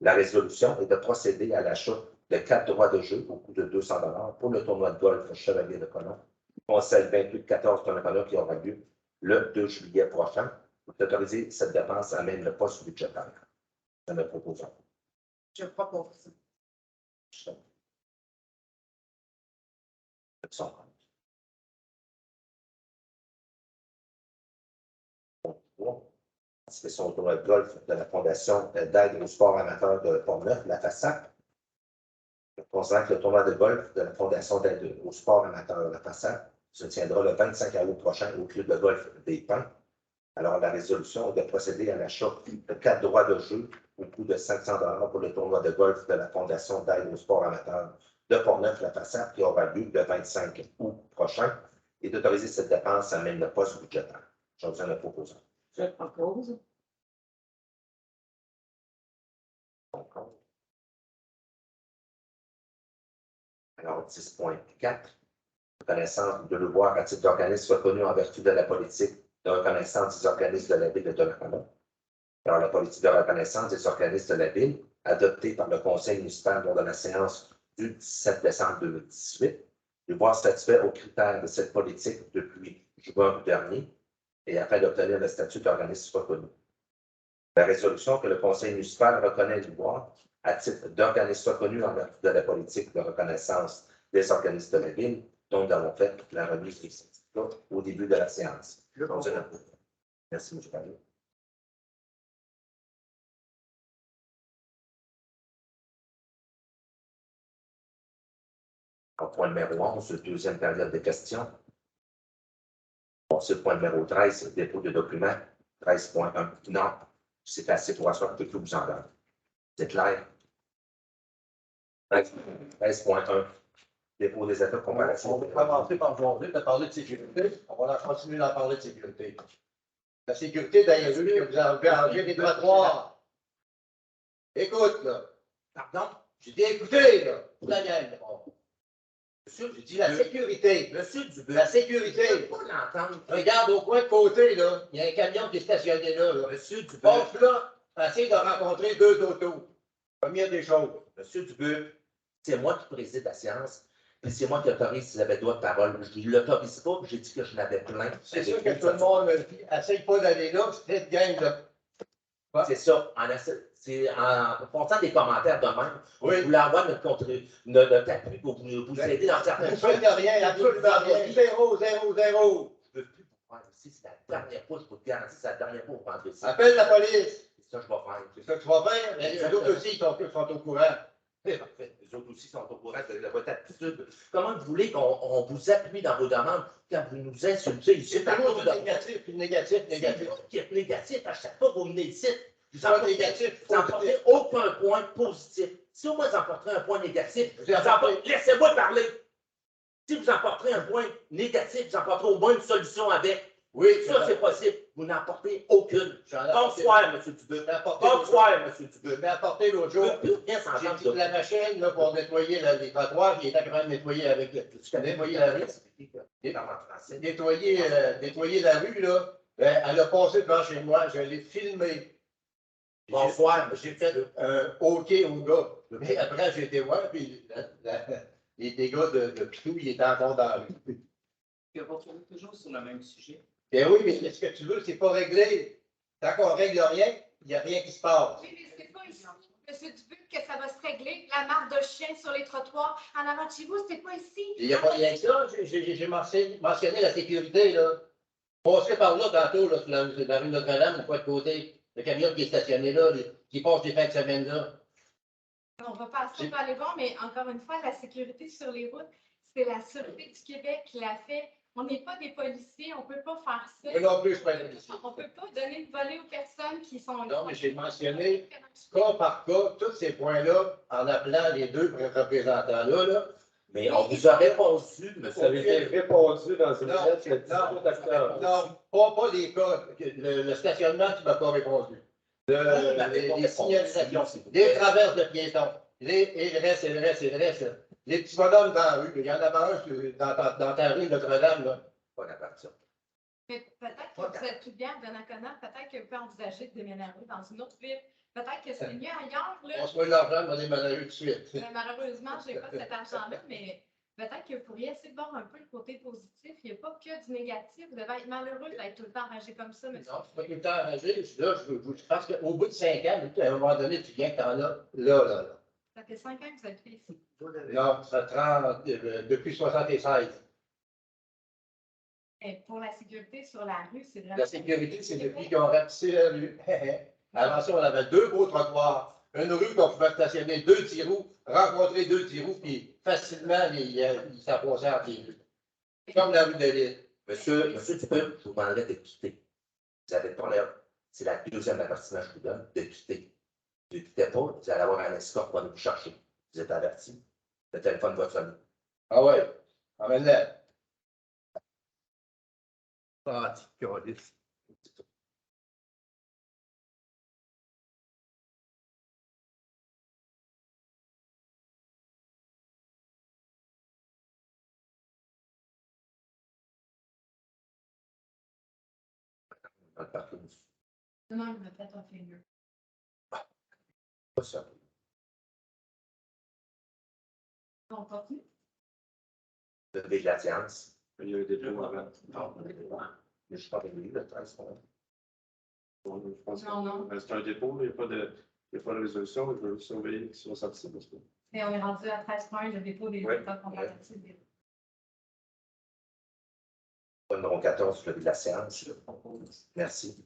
La résolution est de procéder à l'achat de 4 droits de jeu au coût de 200 $ pour le tournoi de golf Chevaliers-Colomb, Conseil 28-14 de Donnacona qui aura lieu le 2 juillet prochain. D'autoriser cette dépense à même le poste budgétaire. C'est notre proposition. Je propose. Participation au tournoi de golf de la Fondation d'aide au sport amateur de Pont-Neuf, la FASAP. Considérant que le tournoi de golf de la Fondation d'aide au sport amateur de la FASAP se tiendra le 25 août prochain au club de golf des Pins. Alors, la résolution est de procéder à l'achat de 4 droits de jeu au coût de 500 $ pour le tournoi de golf de la Fondation d'aide au sport amateur de Pont-Neuf, la FASAP, qui aura lieu le 25 août prochain, et d'autoriser cette dépense à même le poste budgétaire. J'en viens à la proposition. Je propose. Alors, 10.4, reconnaissance de devoir à titre d'organisme reconnu en vertu de la politique de reconnaissance des organismes de la Ville de Donnacona. Alors, la politique de reconnaissance des organismes de la Ville, adoptée par le Conseil municipal lors de la séance du 17 décembre 2018, devoir satisfaire aux critères de cette politique depuis juin dernier et afin d'obtenir le statut d'organisme reconnu. La résolution que le Conseil municipal reconnaît devoir à titre d'organisme reconnu en vertu de la politique de reconnaissance des organismes de la Ville, dont nous avons fait la remise des certificats au début de la séance. Merci, M. Pallot. En point numéro 11, deuxième période de questions. Bon, c'est le point numéro 13, dépôt de documents. 13.1. Non, c'est assez pour asseoir que tout vous en donne. C'est clair? 13.1. Dépôt des états comparatifs. On va commencer par aujourd'hui, de parler de sécurité. On va continuer d'en parler de sécurité. La sécurité dans les rues, que vous avez enlevé les trottoirs. Écoute, là. Pardon? J'ai dit écoutez, là. La gang, bon. Monsieur, J'ai dit la sécurité. Monsieur Dubé, La je sécurité. peux pas l'entendre. Regarde au coin de côté, là. Il y a un camion qui est stationné là. Monsieur Dubé, Passe là, essaye de rencontrer 2 autos. Première des choses. Monsieur Dubé, c'est moi qui préside la séance. Puis c'est moi qui autorise s'il avait droit de parole. Je ne l'autorise pas, j'ai dit que je n'avais plein. C'est sûr que tout le monde me dit, essaye pas d'aller là, c'est cette gang-là. C'est ça. C'est en fonction des commentaires de même. Oui. Vous voulez avoir notre appui pour vous aider dans certaines Ne choses. faites rien, absolument rien. 0, 0, 0. Je ne veux plus vous prendre ici. C'est la dernière fois, je vous le garantis, c'est la dernière fois que vous prendrez ici. Appelle la police. C'est ça que je vais faire. C'est ça que tu vas faire. Mais les autres aussi, ils sont au courant. C'est parfait. Les autres aussi sont au courant de votre attitude. Comment vous voulez qu'on vous appuie dans vos demandes quand vous nous insultez ici? C'est toujours négatif, négatif, négatif. C'est vous qui êtes négatif à chaque fois que vous venez ici. Vous Pas négatif, n'emportez aucun point positif. Si au moins vous emporterez un point négatif, Vous emportez- laissez-moi parler. Si vous emporterez un point négatif, vous emporterez au moins une solution avec. Oui, Ça, c'est possible. Vous n'emportez aucune. Bonsoir, M. Dubé. Bonsoir, M. Dubé. Je vais apporter l'autre Je jour. ne veux plus rien J'ai s'entendre dit de que la machine là, pour nettoyer les trottoirs, qui est en train de nettoyer avec nettoyer la rue. Nettoyer la rue, là, elle a passé devant chez moi, je l'ai filmé. Bonsoir, J'ai fait un OK au gars. Mais après, j'ai été voir, puis les dégâts de Pitou, il était encore dans la rue. On va retrouver toujours sur le même sujet. Ben oui, mais ce que tu veux, c'est pas réglé. Tant qu'on règle rien, il n'y a rien qui se passe. Oui, mais c'est pas ici. Monsieur Dubuc, que ça va se régler. La marque de chien sur les trottoirs. En avant de chez vous, c'était pas ici. Il n'y a pas rien que ça. J'ai mentionné la sécurité, là. Passez par là tantôt, là, sur la rue Notre-Dame, une fois de côté. Le camion qui est stationné là, qui passe les fins de semaine là. On va passer, on va aller voir, mais encore une fois, la sécurité sur les routes, c'est la Sûreté du Québec qui l'a fait. On n'est pas des policiers, on ne peut pas faire ça. Moi non plus, je suis pas un policier. On ne peut pas donner de voler aux personnes qui sont... Non, mais j'ai mentionné cas par cas tous ces points-là en appelant les deux représentants-là. Là. Mais on vous a répondu, Ça avait été monsieur. répondu dans une Non, lettre le 18 octobre. Non, pas les cas. Le stationnement, tu ne m'as pas répondu. Les signalisations, les traverses de piétons, et le reste, et le reste, et le reste. Les petits bonhommes dans la rue, il y en a un dans ta rue Notre-Dame. Là. Pas la partie. Mais peut-être que vous êtes tout bien à Donnacona, peut-être que vous pouvez envisager de déménager dans une autre ville. Peut-être que c'est mieux ailleurs, là. On se met l'argent, on va déménager tout de suite. Mais malheureusement, je n'ai pas cet argent-là, mais peut-être que vous pourriez essayer de voir un peu le côté positif. Il n'y a pas que du négatif. Vous devez être malheureux d'être tout le temps enragé comme ça, monsieur. Non, je suis pas tout le temps enragé. Je pense qu'au bout de 5 ans, à un moment donné, tu viens que tu en as là. Ça fait 5 ans que vous habitez ici. Non, ça prend depuis 76. Et pour la sécurité sur la rue, c'est vraiment... La sécurité, c'est depuis qu'ils ont rapetissé la rue. Avant ça, on avait 2 beaux trottoirs. Une rue qu'on pouvait stationner 2 petits roues, rencontrer 2 petits roues, puis facilement, ils s'approchaient entre les rues. Comme la rue de l'île. Monsieur Dupuis, je vous demanderai de quitter. Vous n'avez pas l'air. C'est la deuxième avertissement que je vous donne, de quitter. Ne quittez pas, vous allez avoir un escorte pour aller vous chercher. Vous êtes averti. Le téléphone va sonner. Ah ouais, emmène-la. Ah, tu calice. Non, il m'a fait un finger. Pas ça. On continue? Lever de la science. Il y a eu des dépôts avant. Non, mais je suis pas régulier, le 13. Je pense Non. que c'est un dépôt, il n'y a pas de résolution. Je veux surveiller qu'ils sont sortis. Et on est rendu à 13 points, le dépôt des Oui. résultats comparatifs. Numéro 14, lever de la séance. Merci.